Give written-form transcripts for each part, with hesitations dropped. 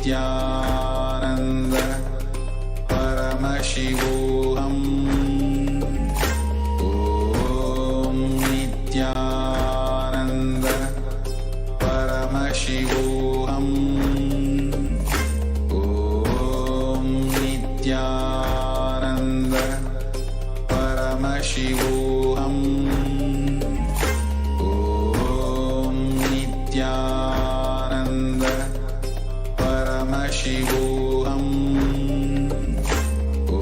नित्यानन्द परमशिवोऽहम् ॐ नित्यानन्द परमशिवोऽहम् ॐ नित्यानन्द परमशिवोऽहम् ॐ नित्यानन्द परमशिवोऽहम् ॐ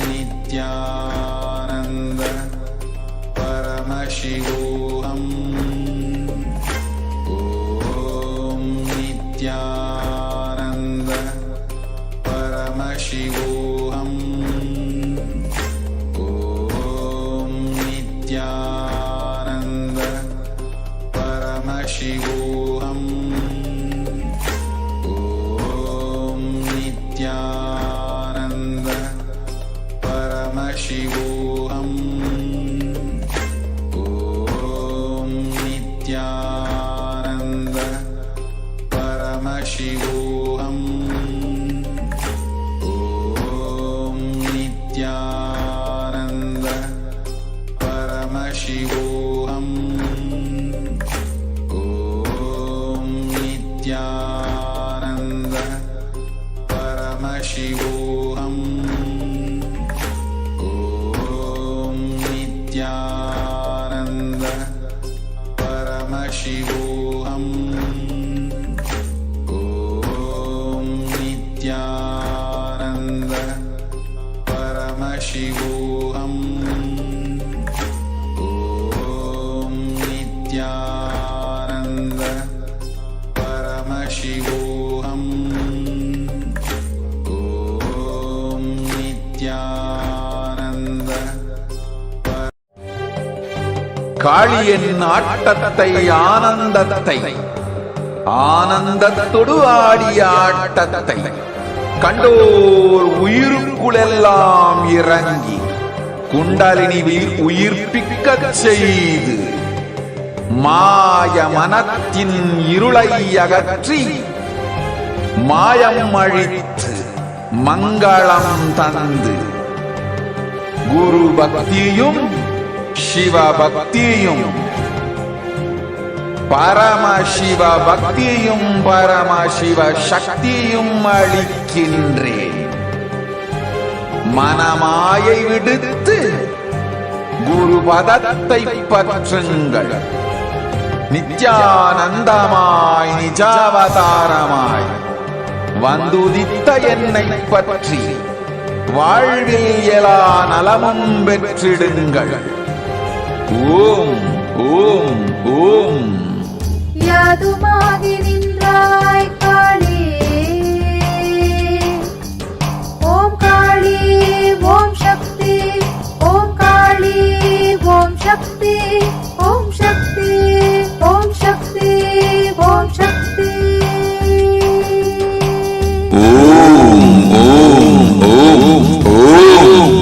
नित्यानन्द परमशिवोऽहम् ॐ नित्यानन्द परमशिवोऽहम् ॐ नित्यानन्द परमशिवोऽहम् ॐ नित्यानन्द परमशिवोऽहम् ॐ नित्यानन्द परमशिवोऽहम् ॐ नित्यानन्द परमशिवोऽहम् ॐ नित्यानन्द परमशिवोऽहम् ॐ नित्यानन्द परमशिवोऽहम् ॐ नित्यानन्द परमशिवोऽहम् ॐ नित्यानन्द परमशिवोऽहम् ॐ नित्यानन्द காளியின் ஆட்டத்தை ஆனந்தத்தை ஆனந்தத்தொடு ஆடிய ஆட்டத்தை கண்டோர் உயிருக்குளெல்லாம் இறங்கி குண்டலினியில் உயிர்ப்பிக்கச் செய்து மாய மனத்தின் இருளை அகற்றி மாயம் அழித்து மங்களம் தந்து குரு பக்தியும் சிவபக்தியும் பரமசிவ பக்தியும் பரமசிவ சக்தியும் அளிக்கின்றேன். மனமாயை விடுத்து குரு பதத்தை பற்றுங்கள். நித்யானந்தமாய் நிஜாவதாரமாய் வந்துதித்த என்னை பற்றி வாழ்வில் எல்லா நலமும் பெற்றிடுங்கள். ஓம் ஓம் ஓம். யாதுமாகி நின்றாய் காளி, ஓம் காளி ஓம் சக்தி, ஓம் காளி ஓம் சக்தி, ஓம் சக்தி ஓம் சக்தி ஓம் சக்தி. ஓம் ஓம் ஓம் ஓம்.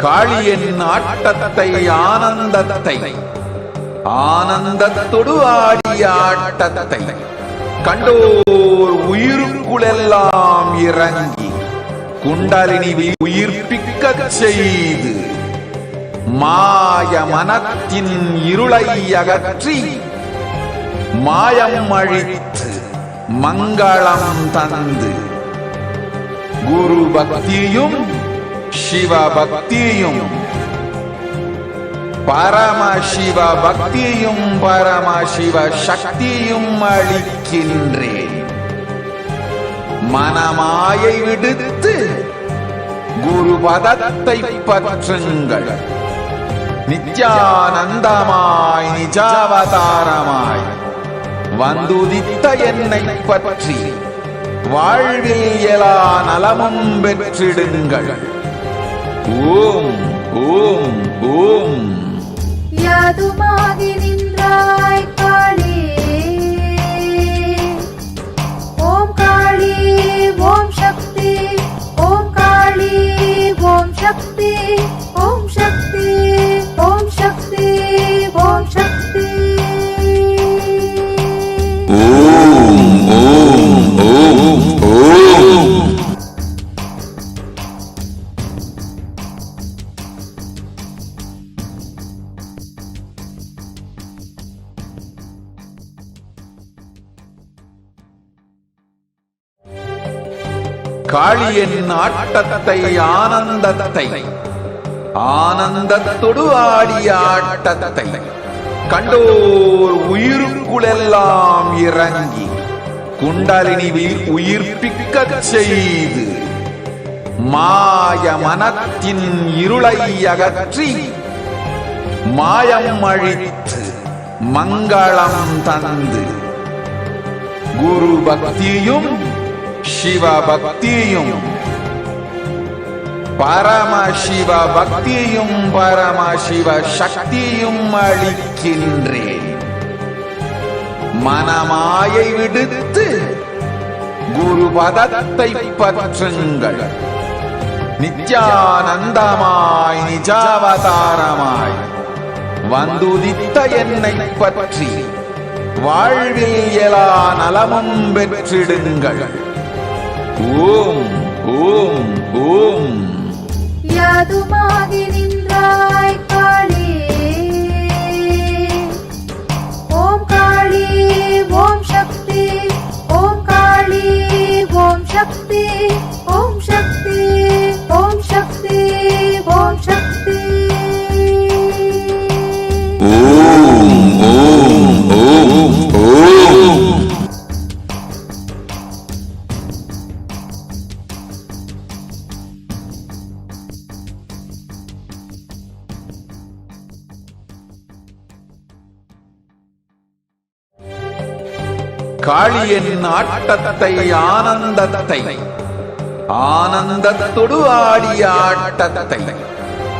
காளியின் ஆட்டத்தை ஆனந்தத்தை ஆனந்தத்தொடு ஆடிய ஆட்டத்தை கண்டோர் உயிருக்குளெல்லாம் இறங்கி குண்டலினியில் உயிர்ப்பிக்கச் செய்து மாய மனத்தின் இருளை அகற்றி மாயம் அழித்து மங்களம் தந்து குரு பக்தியும் சிவபக்தியும் பரமசிவ பக்தியும் பரமசிவ சக்தியும் அளிக்கின்றேன். மனமாயை விடுத்து குரு பதத்தை பற்றுங்கள். நித்யானந்தமாய் நிஜாவதாரமாய் வந்துதித்த என்னை பற்றி வாழ்வில் எல்லா நலமும் பெற்றிடுங்கள். ஓம் ஓம் ஓம். யாதுமாகி நின்றாய் காளி, ஓம் காளி ஓம் ஓம் ஓம் ஓம். காளியின் ஆட்டத்தை ஆனந்தத்தை ஆனந்தத்தொடு ஆடிய ஆட்டத்தை கண்டோர் உயிருக்குளெல்லாம் இறங்கி குண்டலினிவில் உயிர்ப்பிக்கச் செய்து மாய மனத்தின் இருளை அகற்றி மாயம் அழித்து மங்களம் தந்து குரு பக்தியும் சிவ பக்தியும் பரமசிவ பக்தியும் பரமசிவ சக்தியும் அளிக்கின்றேன். மனமாயை விடுத்து குரு பதத்தை பற்றுங்கள். நித்யானந்தமாய் நிஜாவதாரமாய் வந்துதித்த என்னை பற்றி வாழ்வில் எல்லா நலமும் பெற்றிடுங்கள். ஓம் ஓம் ஓம். யாதுமாகி நின்றாய் காளி, ஓம் காளி ஓம் சக்தி, ஓம் காளி ஓம் சக்தி, ஓம் சக்தி ஓம் சக்தி ஓம் சக்தி. ஓம் ஓம் ஓம் ஓம். காளியின் ஆட்டத்தை ஆனந்தத்தை ஆனந்தத்தொடு ஆடிய ஆட்டத்தை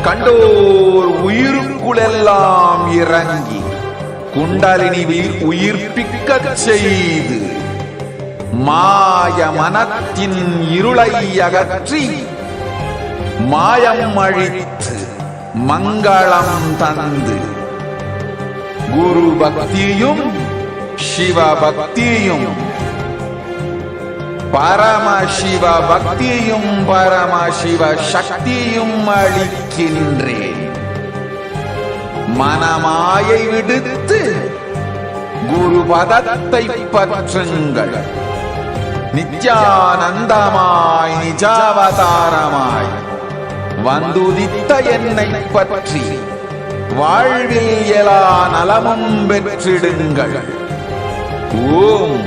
கண்டோர் உயிருக்குளெல்லாம் இறங்கி குண்டலினிவில் உயிர்ப்பிக்கச் செய்து மாய மனத்தின் இருளை அகற்றி மாயம் அழித்து மங்களம் தந்து குரு பக்தியும் சிவ பக்தியும் பரமசிவ பக்தியும் பரமசிவ சக்தியும் அளிக்கின்றேன். மனமாயை விடுத்து குரு பதத்தை பற்றுங்கள். நித்யானந்தமாய் நிஜாவதாரமாய் வந்துதித்த என்னை பற்றி வாழ்வில் எல்லா நலமும் பெற்றிடுங்கள். ஓம்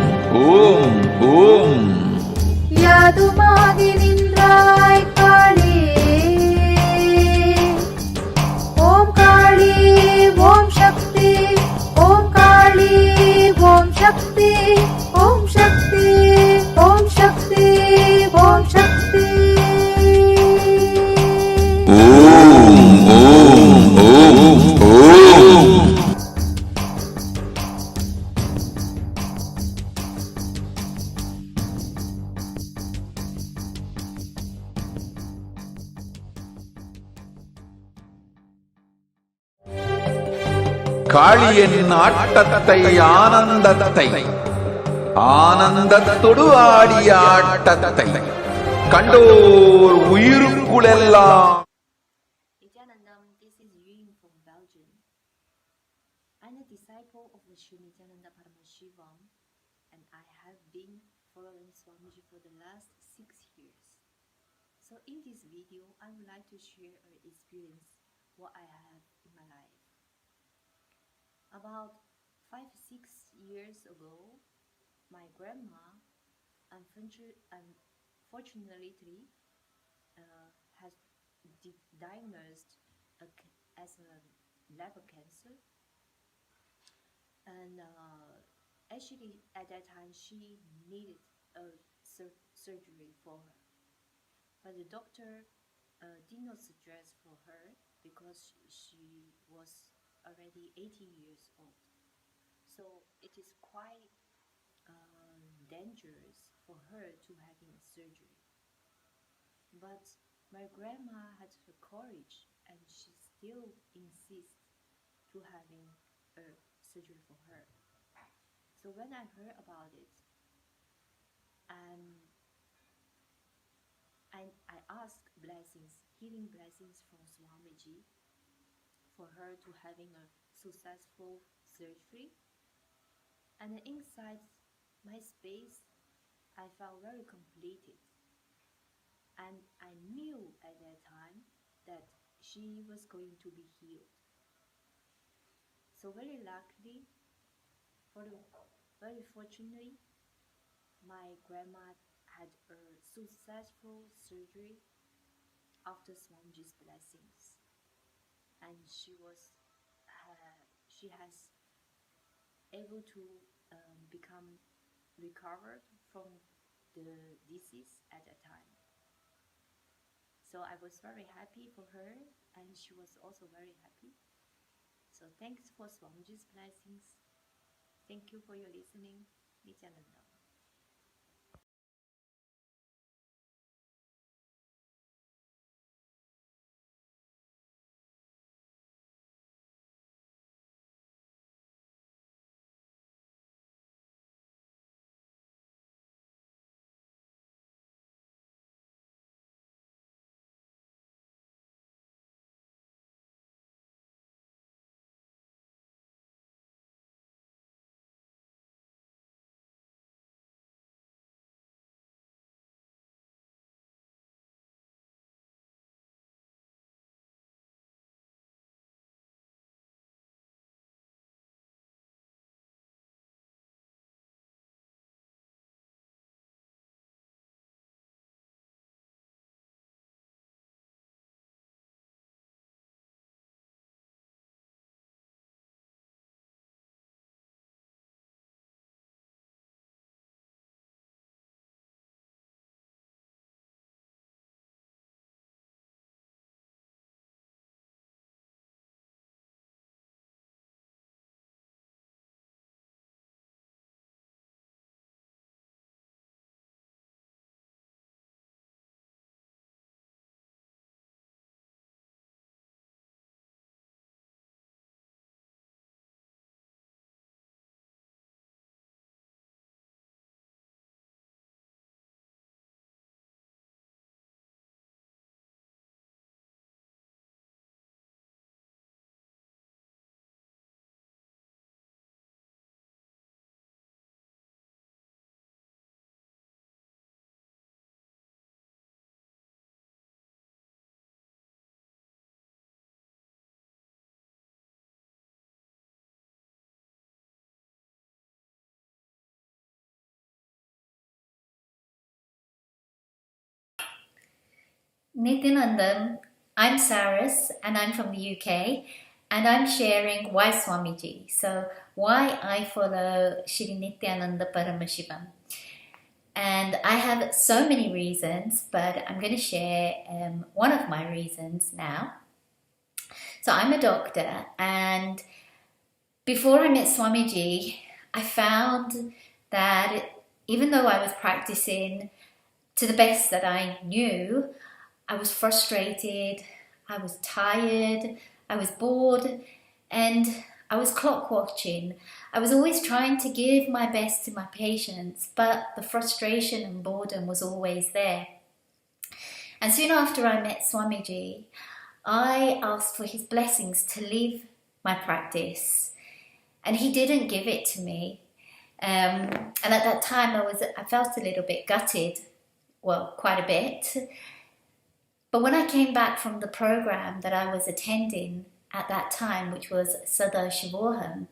ஓம் ஓம். யாதுமாகி நின்றாய் காளி, ஓம் காளி ஓம் சக்தி, ஓம் காளி ஓம் சக்தி, ஓம் சக்தி ஓம் சக்தி ஓம் சக்தி. ஓம் ஓம் ஓம் ஓம். காளியின் ஆட்டத்தை ஆனந்தத்தை ஆனந்தத்தொடு ஆடிய ஆட்டத்தை கண்டோர் உயிருக்குளெல்லாம். Nithyanandam, this is Yun from Belgium. I'm a disciple of the Sri Nithyananda Paramashivam, and I have been following Swamiji for the last 6 years. So in this video, I would like to share an experience what I have in my life. About 5-6 years ago, my grandma unfortunately has diagnosed as a liver cancer, and actually at that time she needed a surgery for her, but the doctor did not suggest for her because she was already 80 years old. So it is quite dangerous for her to having a surgery. But my grandma had the courage, and she still insists to having a surgery for her. So when I heard about it, and I asked blessings, healing blessings from Swamiji for her to having a successful surgery. And inside my space, I felt very completed. And I knew at that time that she was going to be healed. So very luckily, very fortunately, my grandma had a successful surgery after Swamiji's blessings, and she has able to become recovered from the disease at that time. So I was very happy for her, and she was also very happy. So thanks for Swamiji's blessings. Thank you for your listening. Nithyanandam. Nithyanandam, I'm Saras and I'm from the UK, and I'm sharing why Swamiji, so why I follow Shri Nithyananda Paramashivam. And I have so many reasons, but I'm going to share one of my reasons now. So I'm a doctor, and before I met Swamiji, I found that even though I was practicing to the best that I knew, I was frustrated, I was tired, I was bored, and I was clock watching. I was always trying to give my best to my patients, but the frustration and boredom was always there. And soon after I met Swamiji, I asked for his blessings to leave my practice, and he didn't give it to me. And at that time I felt a little bit gutted, well, quite a bit. But when I came back from the program that I was attending at that time, which was Sada Shivoham,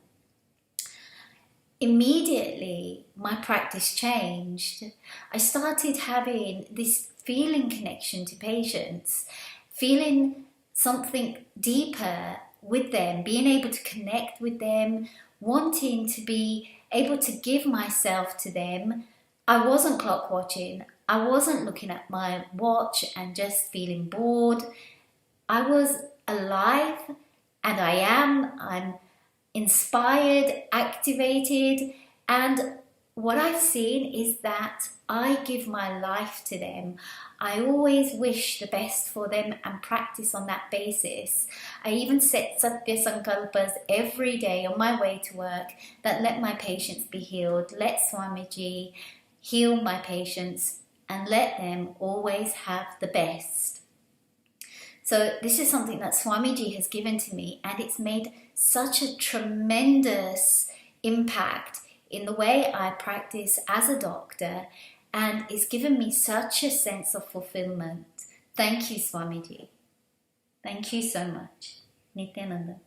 immediately my practice changed. I started having this feeling connection to patients, feeling something deeper with them, being able to connect with them, wanting to be able to give myself to them. I wasn't clock watching. I wasn't looking at my watch and just feeling bored. I was alive, and I'm inspired, activated, and what I've seen is that I give my life to them. I always wish the best for them and practice on that basis. I even set Satya Sankalpas every day on my way to work that let my patients be healed, let Swamiji heal my patients, and let them always have the best. So this is something that Swamiji has given to me, and it's made such a tremendous impact in the way I practice as a doctor, and it's given me such a sense of fulfillment. Thank you, Swamiji. Thank you so much. Nithyananda.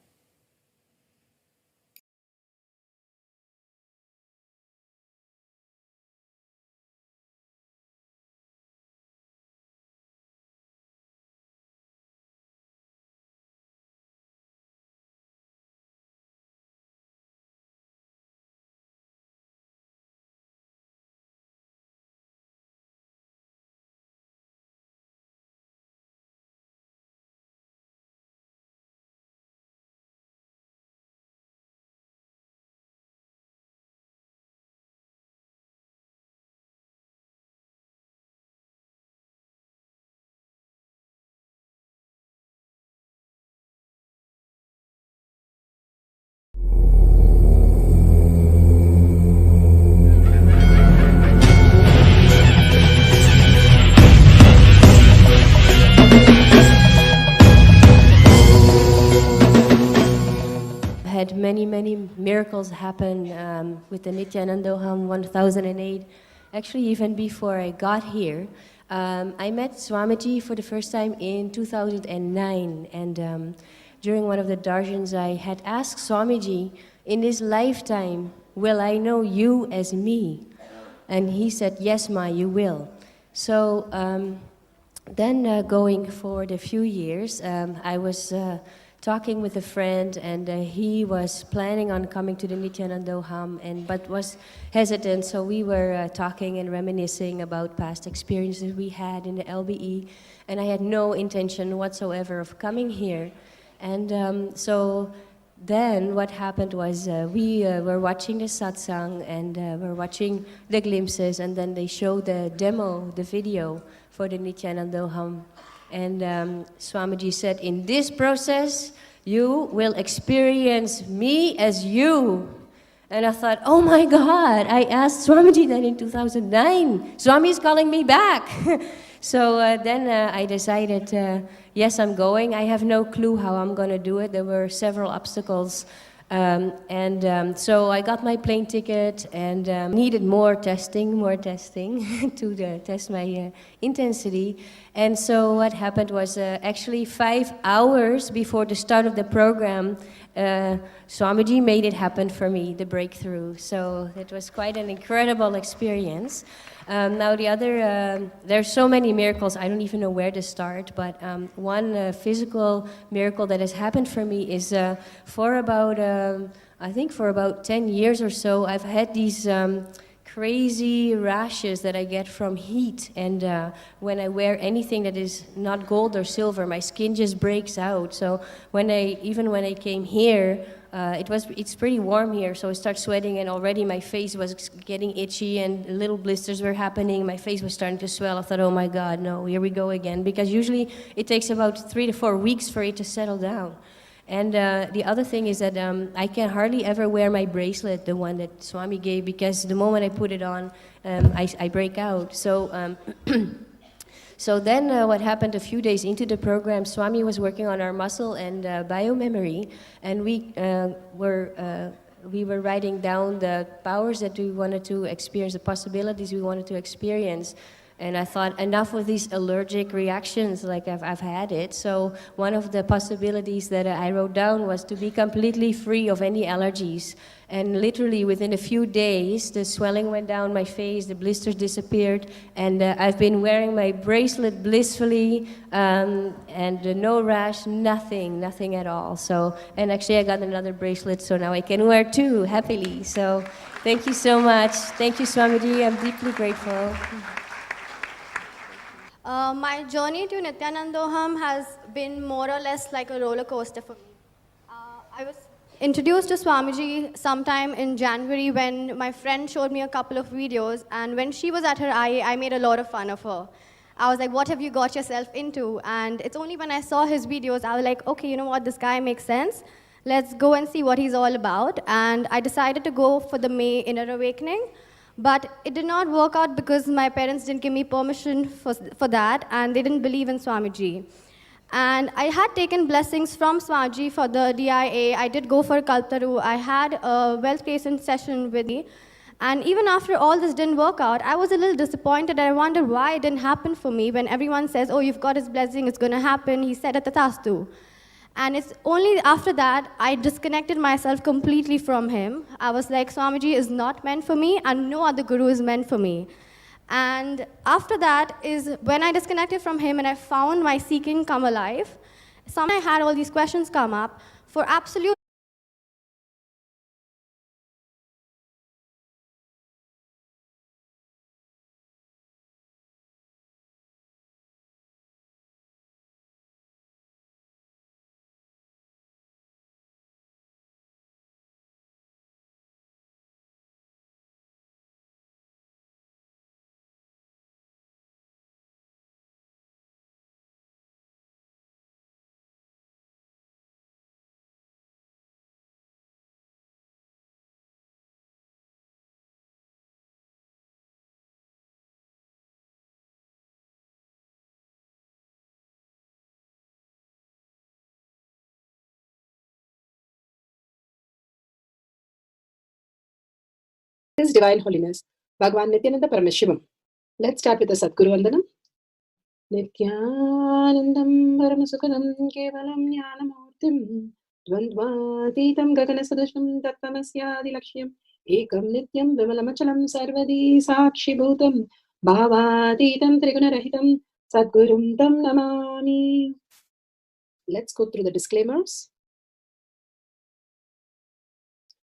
Had many miracles happen with the Nithyanandeshwara 1008. Actually, even before I got here, I met Swamiji for the first time in 2009, and during one of the darshans, I had asked Swamiji, in this lifetime, will I know you as me? And he said, yes, Ma, you will. So then going forward a few years, I was talking with a friend, and he was planning on coming to the Nithyanandeshwara, but was hesitant. So we were talking and reminiscing about past experiences we had in the LBE, and I had no intention whatsoever of coming here. And so then what happened was we were watching the satsang, and we're watching the glimpses, and then they showed the demo, the video for the Nithyanandeshwara. And Swamiji said, in this process, you will experience me as you. And I thought, oh my God, I asked Swamiji that in 2009. Swami's calling me back. So then I decided, yes, I'm going. I have no clue how I'm going to do it. There were several obstacles. So I got my plane ticket and needed more testing to test my intensity. And so what happened was actually 5 hours before the start of the program, Swamiji made it happen for me, the breakthrough. So it was quite an incredible experience. Now the other, there's so many miracles, I don't even know where to start, but one physical miracle that has happened for me is for about, I think for about 10 years or so, I've had these crazy rashes that I get from heat, and when I wear anything that is not gold or silver, my skin just breaks out. So even when I came here, it's pretty warm here, so I start sweating, and already my face was getting itchy, and little blisters were happening. My face was starting to swell. I thought, oh my God, no, here we go again, because usually it takes about 3 to 4 weeks for it to settle down. And the other thing is that I can hardly ever wear my bracelet, the one that Swami gave, because the moment I put it on, I break out. So, so then what happened a few days into the program, Swami was working on our muscle and biomemory, and we were writing down the powers that we wanted to experience, the possibilities we wanted to experience. And I thought, enough of these allergic reactions, like I've had it. So one of the possibilities that I wrote down was to be completely free of any allergies. And literally within a few days, the swelling went down my face, the blisters disappeared, and I've been wearing my bracelet blissfully, and no rash, nothing at all. So, and actually I got another bracelet, so now I can wear 2 happily. So thank you so much. Thank you, Swamiji. I'm deeply grateful. My journey to Nithyanandeshwara has been more or less like a roller coaster for me. I was introduced to Swamiji sometime in January when my friend showed me a couple of videos, and when she was at her I made a lot of fun of her. I was like, what have you got yourself into? And it's only when I saw his videos, I was like, okay, you know what, this guy makes sense. Let's go and see what he's all about. And I decided to go for the May Inner Awakening. But it did not work out because my parents didn't give me permission for that, and they didn't believe in Swamiji. And I had taken blessings from Swamiji for the DIA. I did go for Kalptaru. I had a wealth creation session with me. And even after all this didn't work out, I was a little disappointed. I wondered why it didn't happen for me when everyone says, oh, you've got his blessing, it's going to happen. He said at the Tastu. And it's only after that I disconnected myself completely from him. I was like, Swamiji is not meant for me, and no other guru is meant for me. And after that is when I disconnected from him and I found my seeking come alive. Somehow I had all these questions come up for absolute. His Divine Holiness, Bhagwan Nithyananda Parameshivam. Let's start with the Sadguru Vandanam. Nithyanandam Paramasukhanam Kevalam Jnanamurtim Dvandvatitam Gaganasadasham Tattvamasya Lakshya Ekam Nityam Vimalamachalam Sarvadi Sakshi Bhutam Bhavatitam Trigunarahitam Sadgurum Tam Namami. Let's go through the disclaimers.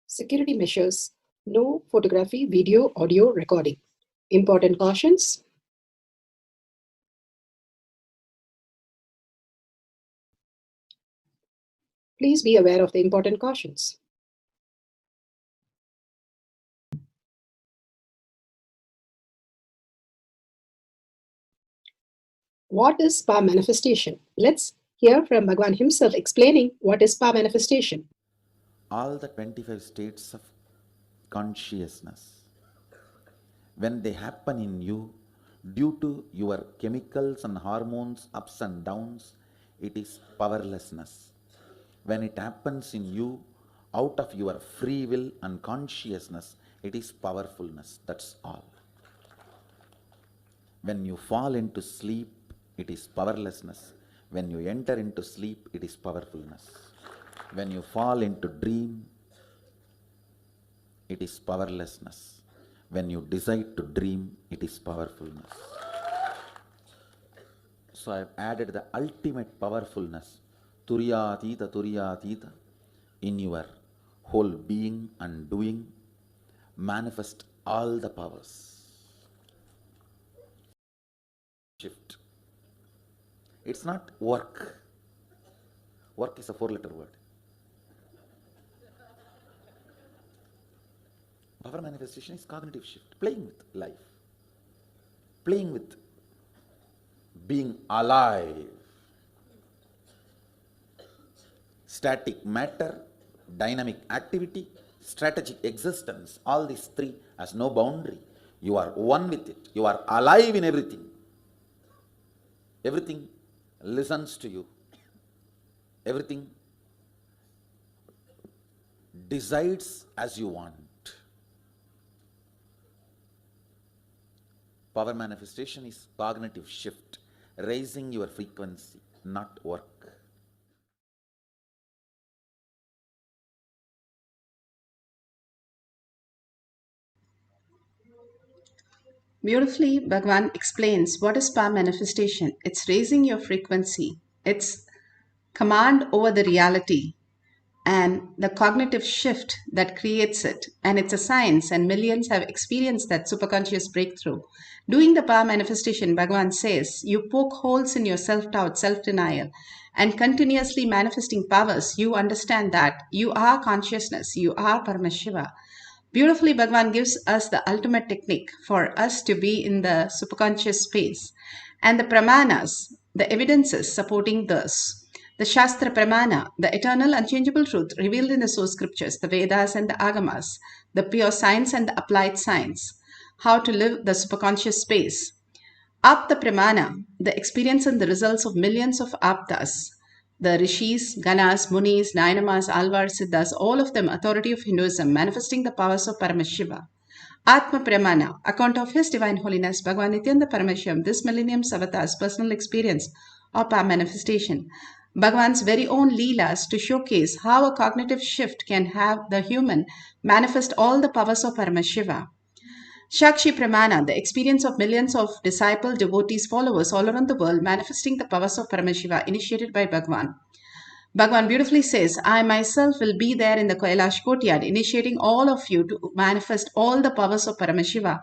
Security measures. No photography, video, audio recording. Important cautions. Please be aware of the important cautions. What is spa manifestation? Let's hear from Bhagwan himself explaining what is spa manifestation. All the 25 states of consciousness, when they happen in you, due to your chemicals and hormones ups and downs, it is powerlessness. When it happens in you, out of your free will and consciousness, it is powerfulness. That's all. When you fall into sleep, it is powerlessness. When you enter into sleep, it is powerfulness. When you fall into dream, it is powerlessness. When you decide to dream, it is powerfulness. So I have added the ultimate powerfulness, Turyatita, in your whole being and doing. Manifest all the powers. Shift. It's not work. Work is a 4-letter word. Power manifestation is cognitive shift, playing with life, playing with being alive. Static matter, dynamic activity, strategic existence, all these three has no boundary. You are one with it. You are alive in everything. Everything listens to you. Everything decides as you want. Power manifestation is cognitive shift, raising your frequency, not work. Beautifully, Bhagwan explains what is power manifestation. It's raising your frequency. It's command over the reality. and the cognitive shift that creates it. And it's a science, and millions have experienced that superconscious breakthrough. Doing the power manifestation, Bhagavan says, you poke holes in your self-doubt, self-denial, and continuously manifesting powers. You understand that you are consciousness, you are Paramashiva. Beautifully, Bhagavan gives us the ultimate technique for us to be in the superconscious space. And the pramanas, the evidences supporting this. The Shastra Pramana, the eternal unchangeable truth revealed in the source scriptures, the Vedas and the Agamas, the pure science and the applied science, how to live the superconscious space. Apta Pramana, the experience and the results of millions of Aptas, the Rishis, Ganas, Munis, Nainamas, Alvars, Siddhas, all of them authority of Hinduism, manifesting the powers of Paramashiva. Atma Pramana, account of His Divine Holiness, Bhagavan Nithyananda Paramashivam, this millennium's avatar's personal experience of power manifestation. Bhagavan's very own Leelas to showcase how a cognitive shift can have the human manifest all the powers of Paramashiva. Shakshi Pramana, the experience of millions of disciple, devotees, followers all around the world manifesting the powers of Paramashiva initiated by Bhagavan. Bhagavan beautifully says, I myself will be there in the Kailash courtyard, initiating all of you to manifest all the powers of Paramashiva,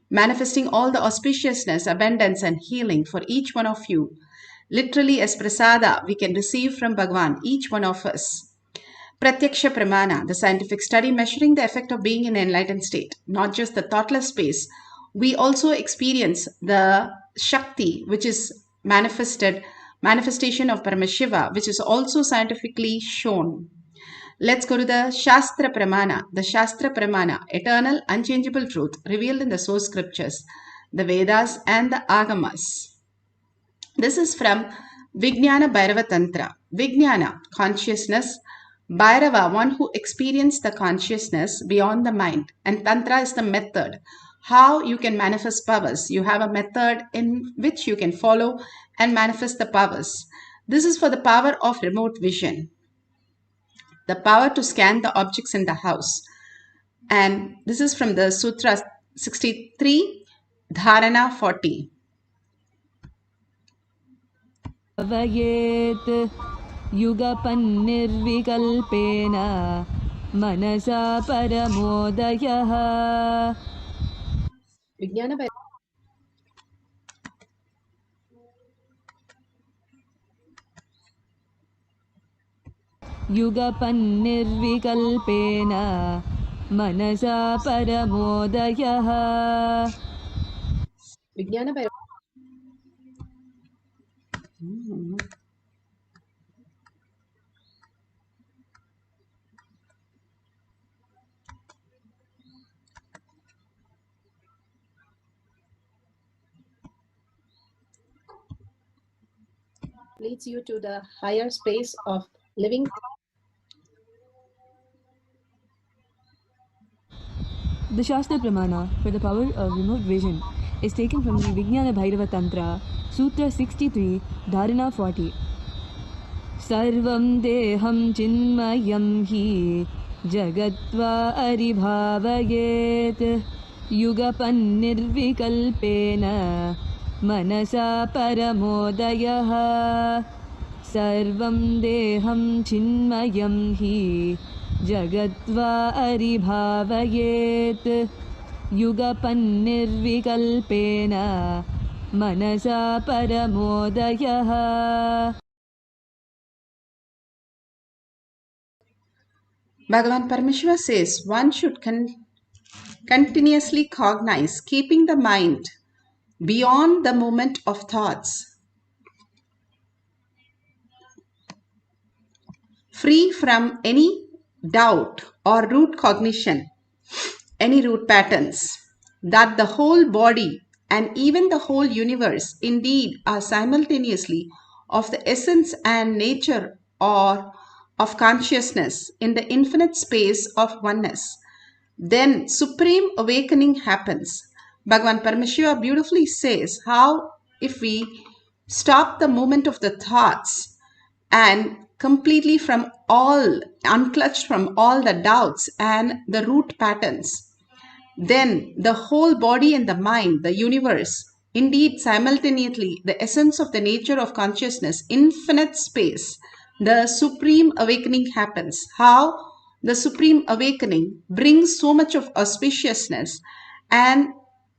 manifesting all the auspiciousness, abundance, and healing for each one of you. Literally, as prasada, we can receive from Bhagavan, each one of us. Pratyaksha Pramana, the scientific study measuring the effect of being in an enlightened state, not just the thoughtless space. We also experience the Shakti, which is manifestation of Paramashiva, which is also scientifically shown. Let's go to the Shastra Pramana. The Shastra Pramana, eternal, unchangeable truth revealed in the source scriptures, the Vedas and the Agamas. This is from Vijnana Bhairava Tantra. Vijnana, consciousness. Bhairava, one who experienced the consciousness beyond the mind. And Tantra is the method. How you can manifest powers. You have a method in which you can follow and manifest the powers. This is for the power of remote vision. The power to scan the objects in the house. And this is from the Sutra 63, Dharana 40. भवेत् युगपन्निर्विकल्पेन मनसा परमोदयः Vijnana युगपन्निर्विकल्पेन Mansa परमोदयः Vijnana leads you to the higher space of living. The Shastra Pramana for the power of remote vision is taken from the Vijnana Bhairava Tantra, Sutra 63, Dharana 40. Sarvam deham chinmayam hi jagatva aribhavayet yugapannirvikalpena manasa paramodayah. Sarvam deham chinmayam hi jagatva aribhavayet yugapannirvikalpena manasa paramodayah. Bhagavan Paramashiva says one should continuously cognize, keeping the mind beyond the moment of thoughts, free from any doubt or root cognition, any root patterns, that the whole body and even the whole universe indeed are simultaneously of the essence and nature or of consciousness in the infinite space of oneness. Then supreme awakening happens. Bhagavan Paramashiva beautifully says how if we stop the movement of the thoughts and completely from all, unclutched from all the doubts and the root patterns, then the whole body and the mind, the universe, indeed simultaneously the essence of the nature of consciousness, infinite space, the supreme awakening happens. How the supreme awakening brings so much of auspiciousness and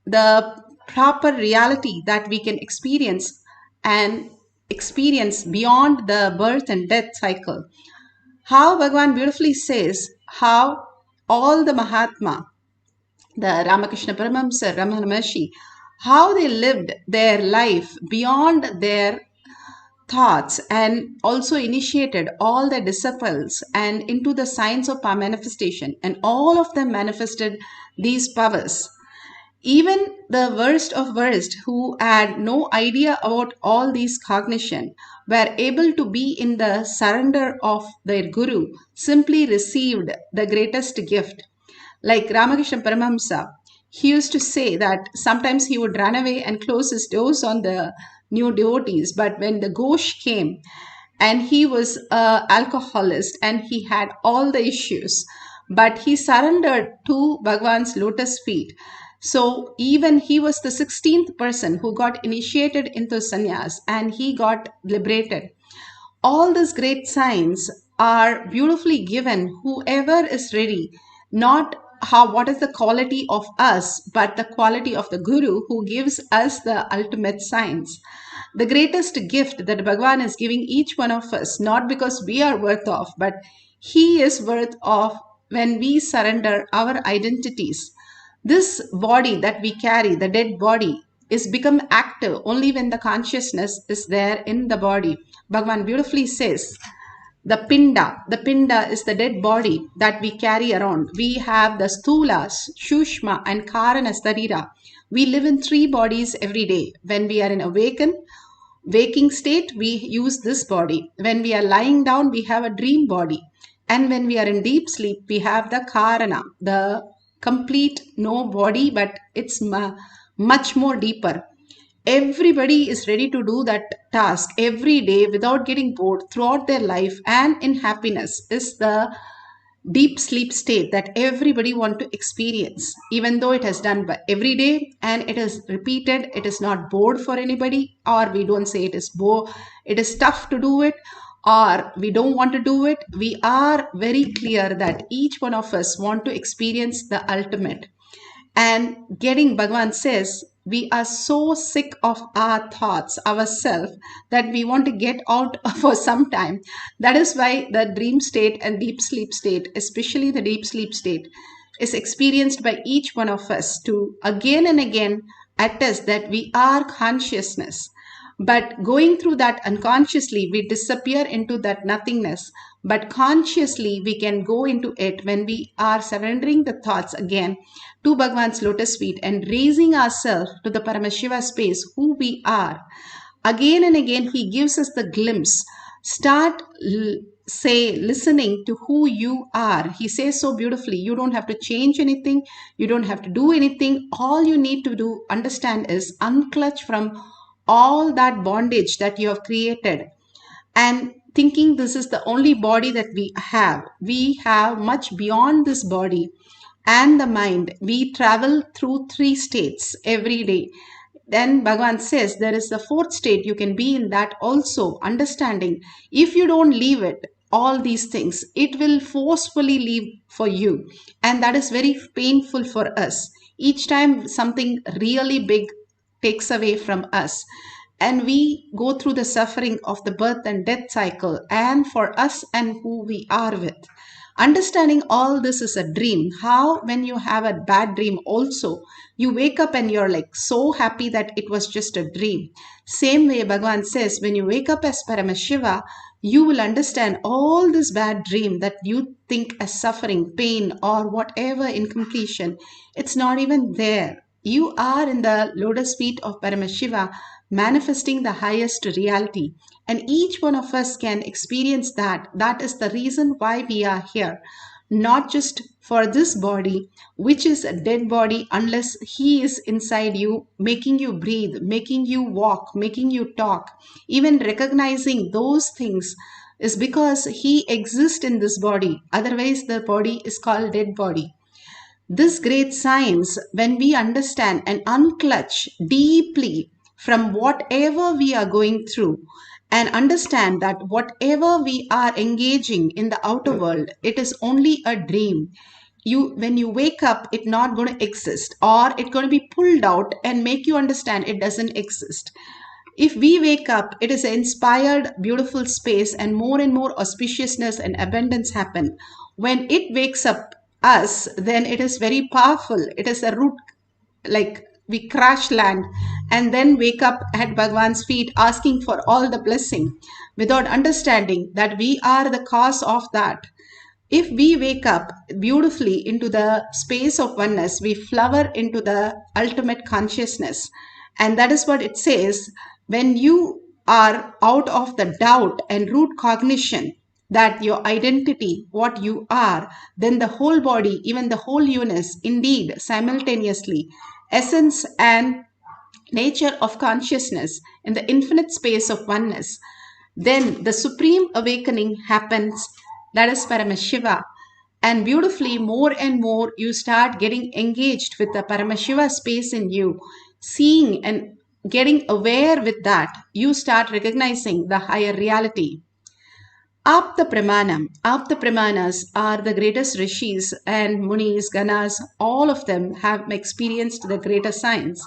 the proper reality that we can experience and experience beyond the birth and death cycle. How Bhagavan beautifully says how all the Mahatma, the Ramakrishna Paramahamsa, Ramana Maharshi, how they lived their life beyond their thoughts and also initiated all their disciples and into the science of power manifestation, and all of them manifested these powers. Even the worst of worst who had no idea about all these cognition were able to be in the surrender of their guru, simply received the greatest gift. Like Ramakrishna Paramahamsa, he used to say that sometimes he would run away and close his doors on the new devotees. But when the Ghosh came, and he was an alcoholist and he had all the issues, but he surrendered to Bhagwan's lotus feet. So even he was the 16th person who got initiated into sannyas and he got liberated. All these great signs are beautifully given whoever is ready, not how what is the quality of us, but the quality of the guru who gives us the ultimate signs. The greatest gift that Bhagavan is giving each one of us, not because we are worth of, but he is worth of when we surrender our identities. This body that we carry, the dead body, is become active only when the consciousness is there in the body. Bhagavan beautifully says, the pinda is the dead body that we carry around. We have the stula, shushma, and karana starira. We live in three bodies every day. When we are in waking state, we use this body. When we are lying down, we have a dream body. And when we are in deep sleep, we have the karana, the complete no body, but it's much more deeper. Everybody is ready to do that task every day without getting bored throughout their life and in happiness is the deep sleep state that everybody want to experience. Even though it is done by every day and it is repeated, it is not bored for anybody, or we don't say it is it is tough to do it, or we don't want to do it. We are very clear that each one of us want to experience the ultimate. And getting Bhagavan says, we are so sick of our thoughts, ourselves, that we want to get out for some time. That is why the dream state and deep sleep state, especially the deep sleep state, is experienced by each one of us to again and again attest that we are consciousness. But going through that unconsciously, we disappear into that nothingness. But consciously, we can go into it when we are surrendering the thoughts again to Bhagavan's lotus feet and raising ourselves to the Paramashiva space, who we are. Again and again, he gives us the glimpse. Start listening to who you are. He says so beautifully, you don't have to change anything, you don't have to do anything. All you need to do, understand, is unclutch from all that bondage that you have created and thinking this is the only body that we have. We have much beyond this body and the mind. We travel through three states every day. Then Bhagavan says there is the fourth state, you can be in that also, understanding if you don't leave it, all these things, it will forcefully leave for you. And that is very painful for us. Each time something really big takes away from us, and we go through the suffering of the birth and death cycle, and for us and who we are with. Understanding all this is a dream. How when you have a bad dream also, you wake up and you're like so happy that it was just a dream. Same way Bhagavan says, when you wake up as Paramashiva, you will understand all this bad dream that you think as suffering, pain, or whatever incompletion. It's not even there. You are in the lotus feet of Paramashiva, manifesting the highest reality. And each one of us can experience that. That is the reason why we are here. Not just for this body, which is a dead body, unless he is inside you, making you breathe, making you walk, making you talk. Even recognizing those things is because he exists in this body. Otherwise, the body is called dead body. This great science, when we understand and unclutch deeply from whatever we are going through and understand that whatever we are engaging in the outer world, it is only a dream. When you wake up, it's not going to exist, or it's going to be pulled out and make you understand it doesn't exist. If we wake up, it is an inspired, beautiful space, and more auspiciousness and abundance happen. When it wakes up us, then it is very powerful. It is a root, like we crash land and then wake up at Bhagwan's feet asking for all the blessing without understanding that we are the cause of that. If we wake up beautifully into the space of oneness, we flower into the ultimate consciousness. And that is what it says. When you are out of the doubt and root cognition that your identity, what you are, then the whole body, even the whole universe, indeed, simultaneously, essence and nature of consciousness in the infinite space of oneness, then the supreme awakening happens. That is Paramashiva. And beautifully, more and more, you start getting engaged with the Paramashiva space in you, seeing and getting aware with that. You start recognizing the higher reality. Apta Pramanas are the greatest rishis and munis, ganas, all of them have experienced the greater science.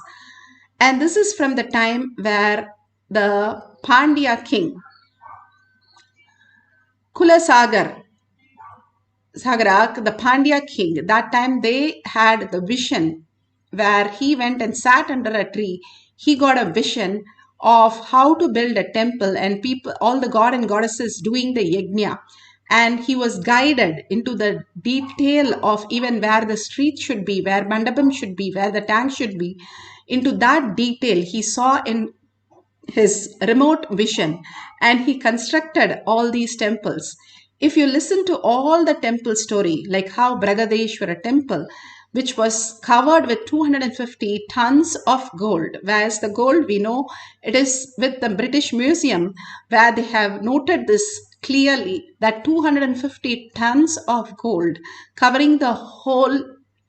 And this is from the time where the Pandya king, Kulasagar, Sagarak, the Pandya king, that time they had the vision where he went and sat under a tree. He got a vision of how to build a temple and people, all the god and goddesses doing the yajna. And he was guided into the detail of even where the street should be, where mandapam should be, where the tank should be. Into that detail, he saw in his remote vision, and he constructed all these temples. If you listen to all the temple story, like how Bragadeshwara temple, which was covered with 250 tons of gold, whereas the gold we know it is with the British Museum, where they have noted this clearly, that 250 tons of gold covering the whole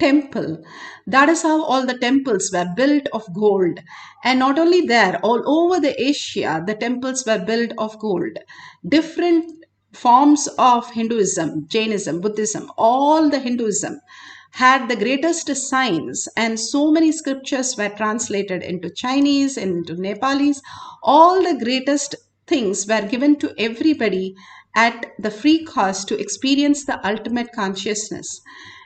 temple. That is how all the temples were built of gold. And not only there, all over the Asia, the temples were built of gold. Different forms of Hinduism, Jainism, Buddhism, all the Hinduism had the greatest science, and so many scriptures were translated into Chinese, into Nepalese. All the greatest things were given to everybody at the free cost to experience the ultimate consciousness.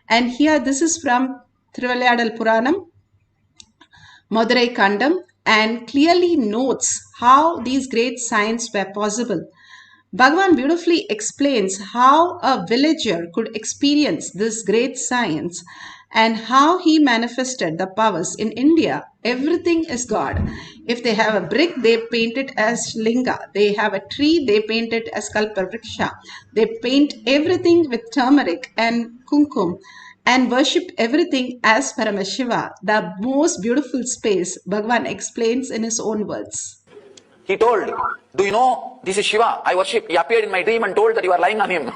And here, this is from Thiruvilayadal Puranam, Madurai Kandam, and clearly notes how these great signs were possible. Bhagavan beautifully explains how a villager could experience this great science and how he manifested the powers. In India, everything is God. If they have a brick, they paint it as linga. They have a tree, they paint it as kalpavriksha. They paint everything with turmeric and kumkum and worship everything as Paramashiva, the most beautiful space. Bhagavan explains in his own words. He told, do you know, this is Shiva, I worship. He appeared in my dream and told that you are lying on him.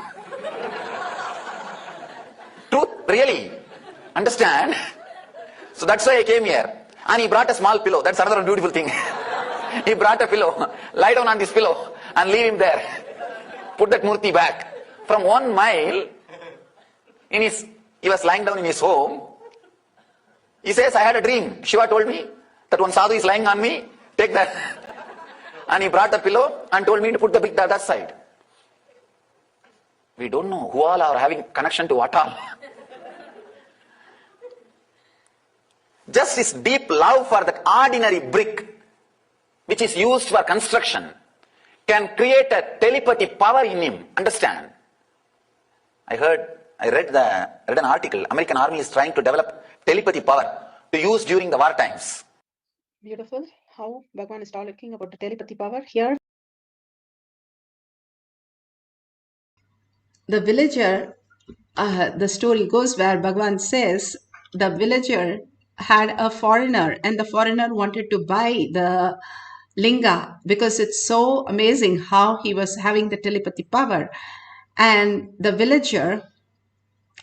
Truth, really. Understand? So that's why I came here. And he brought a small pillow. That's another beautiful thing. He brought a pillow. Lie down on this pillow and leave him there. Put that murti back. From 1 mile, he was lying down in his home. He says, I had a dream. Shiva told me that one sadhu is lying on me. Take that. And he brought the pillow and told me to put the big that side. We don't know who all are having connection to what all. Just this deep love for that ordinary brick, which is used for construction, can create a telepathy power in him. Understand? I read an article. American Army is trying to develop telepathy power to use during the war times. Beautiful how Bhagavan is talking about the telepathy power here. The villager, the story goes where Bhagavan says the villager had a foreigner and the foreigner wanted to buy the linga because it's so amazing how he was having the telepathy power. And the villager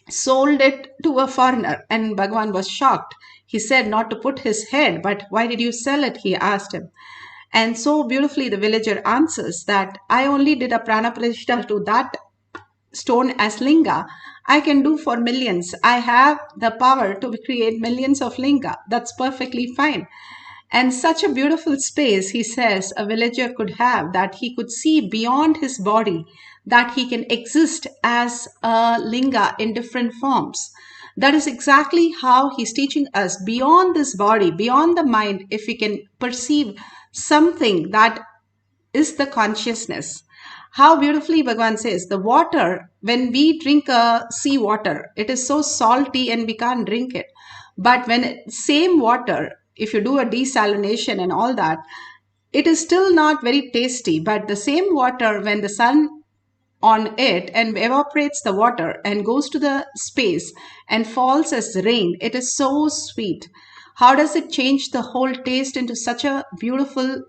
sold it to a foreigner, and Bhagavan was shocked. He said not to put his head, but why did you sell it? He asked him. And so beautifully the villager answers that I only did a prana pratishtha to that stone as linga. I can do for millions. I have the power to create millions of linga. That's perfectly fine. And such a beautiful space, he says, a villager could have, that he could see beyond his body, that he can exist as a linga in different forms. That is exactly how he's teaching us, beyond this body, beyond the mind, if we can perceive something that is the consciousness. How beautifully Bhagavan says, the water, when we drink sea water, it is so salty and we can't drink it. But when same water, if you do a desalination and all that, it is still not very tasty. But the same water, when the sun on it and evaporates the water and goes to the space and falls as rain, it is so sweet. How does it change the whole taste into such a beautiful,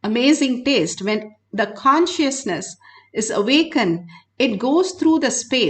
amazing taste? When the consciousness is awakened, it goes through the space